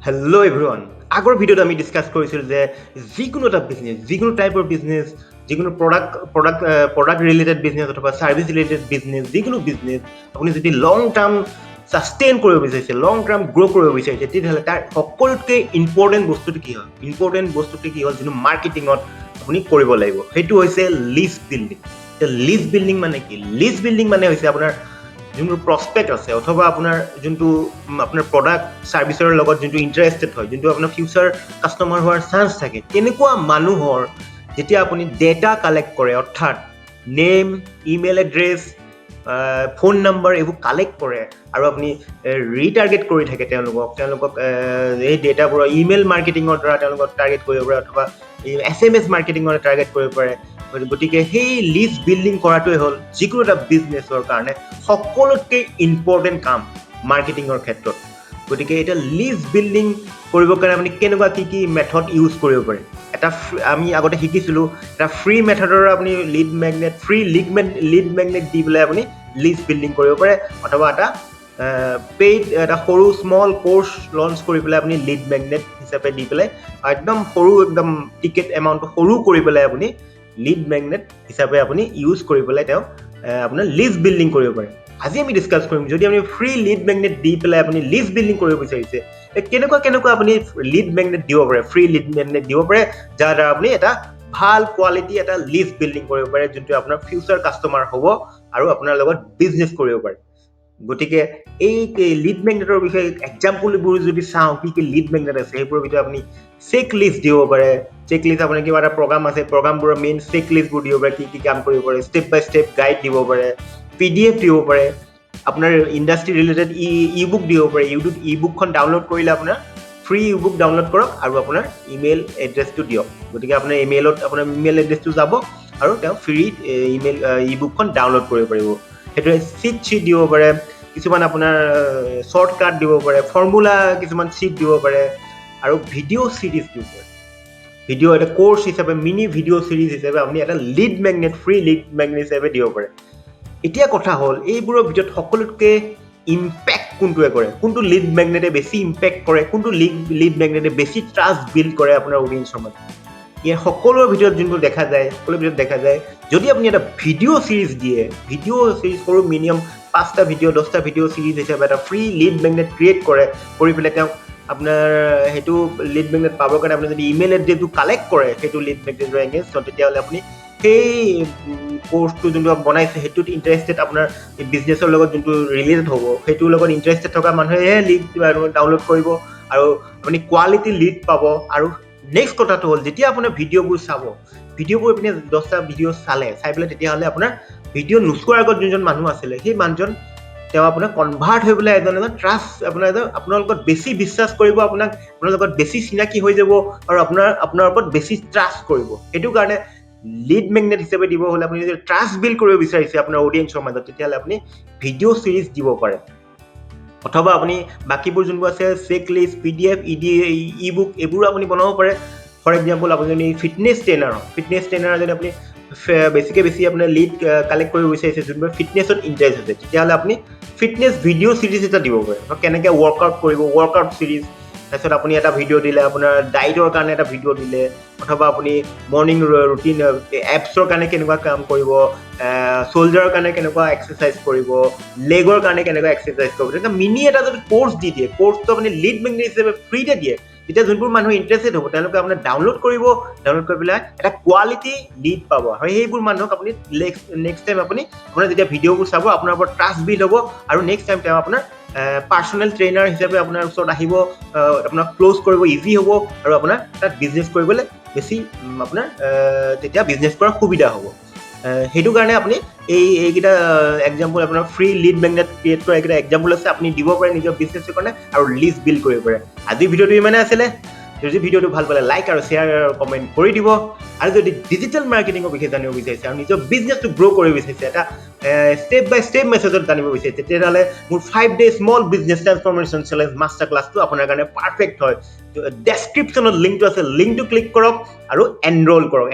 Hello everyone. আগৰ ভিডিঅ'ত আমি ডিসকাস কৰিছিল যে যিকোনো এটা বিজনেস, যিকোনো টাইপৰ বিজনেস, যিকোনো প্ৰডাক্ট ৰিলেটেড বিজনেস অথবা সাৰ্ভিস ৰিলেটেড বিজনেস, যিকোনো বিজনেস আপুনি যদি লং টাৰ্ম সাস্টেইন কৰিব বিচাৰিছে, লং টাৰ্ম গ্ৰো কৰিব বিচাৰিছে, তেতিয়াহ'লে তাৰ সকলোতকৈ ইম্পৰ্টেন্ট বস্তুটো কি হয়? ইম্পৰ্টেন্ট বস্তুটো কি হ'ল যিটো মাৰ্কেটিঙত আপুনি কৰিব লাগিব। সেইটো হৈছে লিষ্ট বিল্ডিং। লিষ্ট বিল্ডিং মানে কি? লিষ্ট বিল্ডিং মানে হৈছে আপোনাৰ যোনটো প্ৰস্পেক্ট আছে অথবা আপোনাৰ যোনটো আপোনাৰ প্ৰডাক্ট সাৰ্ভিসৰ লগত যোনটো ইন্টাৰেষ্টেড হয়, যোনটো আপোনাৰ ফিউচাৰ কাষ্টমাৰ হোৱাৰ চান্স থাকে, তেনেকুৱা মানুহৰ যেতিয়া আপুনি ডেটা কালেক্ট কৰে, অৰ্থাৎ name, email address, phone number এইবোৰ কালেক্ট কৰে আৰু আপুনি ৰিটাৰ্গেট কৰি থাকে তেওঁলোকক এই ডেটাবোৰ ইমেইল মাৰ্কেটিঙৰ দ্বাৰা তেওঁলোকক টাৰ্গেট কৰিব পাৰে অথবা Assames মাৰ্কেটিঙৰ টাৰ্গেট কৰিব পাৰে। গতিকে সেই লিষ্ট বিল্ডিং কৰাটোৱে হ'ল যিকোনো এটা বিজনেছৰ কাৰণে সকলোতকৈ ইম্পৰ্টেণ্ট কাম মাৰ্কেটিঙৰ ক্ষেত্ৰত। গতিকে এটা লিষ্ট বিল্ডিং কৰিবৰ কাৰণে আপুনি কেনেকুৱা কি মেথড ইউজ কৰিব পাৰে। এটা আমি আগতে শিকিছিলোঁ এটা ফ্ৰী মেথডৰ আপুনি লিড মেগনেট দি পেলাই আপুনি লিষ্ট বিল্ডিং কৰিব পাৰে অথবা এটা পেইড এটা সৰু স্মল কোৰ্চ লঞ্চ কৰি পেলাই আপুনি লিড মেগনেট হিচাপে দি পেলাই একদম সৰু একদম টিকেট এমাউণ্টটো সৰু কৰি পেলাই আপুনি লিড মেগনেট হিচাপে আপুনি ইউজ কৰি পেলাই তেওঁ আপোনাৰ লিষ্ট বিল্ডিং কৰিব পাৰে। আজি আমি ডিসকাস কৰিম যদি আপুনি ফ্ৰী লিড মেগনেট দি পেলাই আপুনি লিষ্ট বিল্ডিং কৰিব বিচাৰিছে কেনেকুৱা আপুনি লিড মেগনেট দিব পাৰে, ফ্ৰী লিড মেগনেট দিব পাৰে যাৰ দ্বাৰা আপুনি এটা ভাল কোৱালিটি এটা লিষ্ট বিল্ডিং কৰিব পাৰে যোনটো আপোনাৰ ফিউচাৰ কাষ্টমাৰ হ'ব আৰু আপোনাৰ লগত বিজনেছ কৰিব পাৰে। গতিকে এই লিড মেগনেটৰ বিষয়ে এক্সাম্পলবোৰ যদি চাওঁ কি লিড মেগনেট আছে সেইবোৰৰ ভিতৰত আপুনি চেক লিষ্ট দিব পাৰে। চেক লিষ্ট আপোনাৰ কিবা এটা প্ৰগ্ৰাম আছে, প্ৰগ্ৰামবোৰৰ মেইন চেক লিষ্টবোৰ দিব পাৰে, কি কাম কৰিব পাৰে, ষ্টেপ বাই ষ্টেপ গাইড দিব পাৰে, PDF দিব পাৰে, আপোনাৰ ইণ্ডাষ্ট্ৰি ৰিলেটেড ই বুক দিব পাৰে। ই বুকখন ডাউনলোড কৰিলে আপোনাৰ ফ্ৰী ই বুক ডাউনলোড কৰক আৰু আপোনাৰ ইমেইল এড্ৰেছটো দিয়ক। গতিকে আপোনাৰ ইমেইলত আপোনাৰ ইমেইল এড্ৰেছটো যাব আৰু তেওঁ ফ্ৰী ইমেইল ই বুকখন ডাউনলোড কৰিব পাৰিব। সেইটোৱে চিট দিব পাৰে, কিছুমান আপোনাৰ শ্বৰ্টকাট দিব পাৰে, ফৰ্মুলা কিছুমান চিট দিব পাৰে আৰু ভিডিঅ' চিৰিজ দিব পাৰে। ভিডিঅ' এটা কোৰ্চ হিচাপে মিনি ভিডিঅ' চিৰিজ হিচাপে আপুনি এটা lead magnet free lead magnet হিচাপে দিব পাৰে। এতিয়া কথা হ'ল এইবোৰৰ ভিতৰত সকলোতকৈ ইম্পেক্ট কোনটোৱে কৰে, কোনটো লিড মেগনেটে বেছি ইম্পেক্ট কৰে, কোনটো লিড মেগনেটে বেছি ট্ৰাষ্ট বিল্ড কৰে আপোনাৰ অডিয়েন্সৰ মাজত। ইয়াৰ সকলোৰে ভিতৰত যোনবোৰ দেখা যায় যদি আপুনি এটা ভিডিঅ' চিৰিজ দিয়ে, ভিডিঅ' চিৰিজ সৰু মিনিমাম 5টা ভিডিঅ' 10টা ভিডিঅ' চিৰিজ হিচাপে এটা ফ্ৰী লিড মেগনেট ক্ৰিয়েট কৰি পেলাই তেওঁক আপোনাৰ সেইটো লিড মেগনেট পাবৰ কাৰণে আপুনি যদি ইমেইল এড্ৰেছটো কালেক্ট কৰে সেইটো লিড মেগনেটৰ এগেইনষ্টত, তেতিয়াহ'লে আপুনি সেই কোৰ্চটো যোনটো বনাইছে সেইটোত ইণ্টাৰেষ্টেড আপোনাৰ বিজনেছৰ লগত যোনটো ৰিলেটেড হ'ব সেইটোৰ লগত ইণ্টাৰেষ্টেড থকা মানুহে লিড ডাউনলোড কৰিব আৰু আপুনি কোৱালিটি লিড পাব। আৰু নেক্সট কথাটো হ'ল যেতিয়া আপোনাৰ ভিডিঅ'বোৰ চাব, ভিডিঅ'বোৰ আপুনি 10টা ভিডিঅ' চাই পেলাই তেতিয়াহ'লে আপোনাৰ ভিডিঅ' নোচোৱাৰ আগত যোনজন মানুহ আছিলে সেই মানুহজন তেওঁ আপোনাৰ কনভাৰ্ট হৈ পেলাই এজন ট্ৰাষ্ট আপোনাৰ লগত বেছি বিশ্বাস কৰিব, আপোনাৰ লগত বেছি চিনাকি হৈ যাব আৰু আপোনাৰ ওপৰত বেছি ট্ৰাষ্ট কৰিব। সেইটো কাৰণে লিড মেগনেট হিচাপে দিব হ'লে আপুনি যদি ট্ৰাষ্ট বিল্ড কৰিব বিচাৰিছে আপোনাৰ অডিয়েন্সৰ মাজত তেতিয়াহ'লে আপুনি ভিডিঅ' চিৰিজ দিব পাৰে অথবা আপুনি বাকীবোৰ যোনবোৰ আছে চেক লিষ্ট, PDF, ই বুক এইবোৰ আপুনি বনাব পাৰে। ফৰ এক্সাম্পল আপুনি যদি ফিটনেছ ট্ৰেইনাৰ যদি আপুনি বেছি আপোনাৰ লিড কালেক্ট কৰিব বিচাৰিছে যোনবোৰ ফিটনেছত ইণ্টাৰেষ্ট আছে তেতিয়াহ'লে আপুনি ফিটনেছ ভিডিঅ' চিৰিজ এটা দিব পাৰে। কেনেকৈ ৱৰ্কআউট কৰিব, ৱৰ্কআউট চিৰিজ। তাৰপিছত আপুনি এটা ভিডিঅ' দিলে আপোনাৰ ডাইটৰ কাৰণে এটা ভিডিঅ' দিলে অথবা আপুনি মৰ্ণিং ৰুটিন এপছৰ কাৰণে কেনেকুৱা কাম কৰিব, চ'ল্ডাৰৰ কাৰণে কেনেকুৱা এক্সাৰচাইজ কৰিব, লেগৰ কাৰণে কেনেকুৱা এক্সাৰচাইজ কৰিব, তেনেকুৱা মিনি এটা যদি কোৰ্চ দি দিয়ে, কোৰ্চটো আপুনি লিড মেগনেট হিচাপে ফ্ৰীতে দিয়ে, তেতিয়া যোনবোৰ মানুহ ইণ্টাৰেষ্টেড হ'ব তেওঁলোকে আপোনাৰ ডাউনলোড কৰি পেলাই এটা কোৱালিটি লিড পাব আৰু সেইবোৰ মানুহক আপুনি নেক্সট টাইম আপোনাৰ যেতিয়া ভিডিঅ'বোৰ চাব আপোনাৰ ওপৰত ট্ৰাষ্ট বিল্ড হ'ব আৰু নেক্সট টাইম তেওঁ আপোনাৰ পাৰ্চনেল ট্ৰেইনাৰ হিচাপে আপোনাৰ ওচৰত আহিব, আপোনাক ক্ল'জ কৰিব ইজি হ'ব আৰু আপোনাৰ তাত বিজনেছ কৰিবলৈ বেছি আপোনাৰ তেতিয়া বিজনেছ কৰাৰ সুবিধা হ'ব। সেইটো কাৰণে আপুনি এইকেইটা এক্সাম্পল আপোনাৰ ফ্ৰী লিড মেগনেট ক্ৰিয়েট কৰা এইকেইটা এক্সাম্পল আছে, আপুনি দিব পাৰে নিজৰ বিজনেছৰ কাৰণে আৰু লিষ্ট বিল্ড কৰিব পাৰে। আজি ভিডিঅ'টো ইমানে আছিলে। যদি ভিডিঅ'টো ভাল পালে লাইক আৰু শ্বেয়াৰ আৰু কমেণ্ট কৰি দিব আৰু যদি ডিজিটেল মাৰ্কেটিঙৰ বিষয়ে জানিব বিচাৰিছে আৰু নিজৰ বিজনেছটো গ্ৰ' কৰিব বিচাৰিছে, এটা ষ্টেপ বাই ষ্টেপ মেথডত জানিব বিচাৰিছে, তেতিয়াহ'লে মোৰ 5 day small business transformation challenge master ক্লাছটো আপোনাৰ কাৰণে পাৰফেক্ট হয়। ডেছক্ৰিপশ্যনত লিংকটো আছে, লিংকটো ক্লিক কৰক আৰু এনৰোল কৰক।